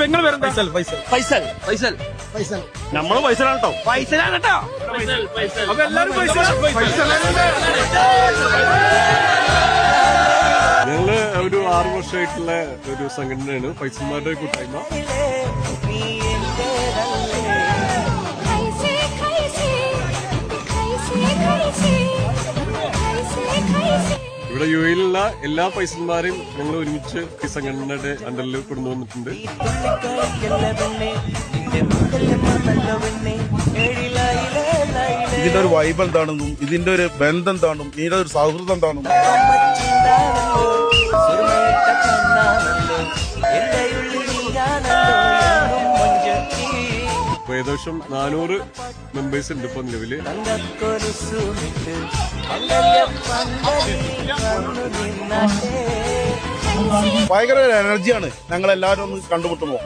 നിങ്ങള് പേരെന്താ? ഫൈസൽ. നമ്മള് ഫൈസലാണ് കേട്ടോ. ഫൈസലാണ് കേട്ടോ. അപ്പൊ എല്ലാരും ഞങ്ങള് ഒരു 6 വർഷമായിട്ടുള്ള ഒരു സംഘടനയാണ് ഫൈസൽമാരുടെ കൂട്ടായ്മ. ഇവിടെ UAE-ലുള്ള എല്ലാ ഫൈസൽമാരെയും ഞങ്ങൾ ഒരുമിച്ച് ഈ സംഘടനയുടെ അണ്ടറിൽ കൊണ്ടുവന്നിട്ടുണ്ട്. ഇതിന്റെ ഒരു വൈബ് എന്താണെന്നും ഇതിന്റെ ഒരു ബന്ധം എന്താണെന്നും ഇതിന്റെ ഒരു സൗഹൃദം എന്താണെന്നും ഏകദേശം 400 മെമ്പേഴ്സ് ഉണ്ട് ഇപ്പൊ നിലവില്. ഭയങ്കര ഒരു എനർജിയാണ് ഞങ്ങൾ എല്ലാവരും ഒന്ന് കണ്ടുമുട്ടുമ്പോ.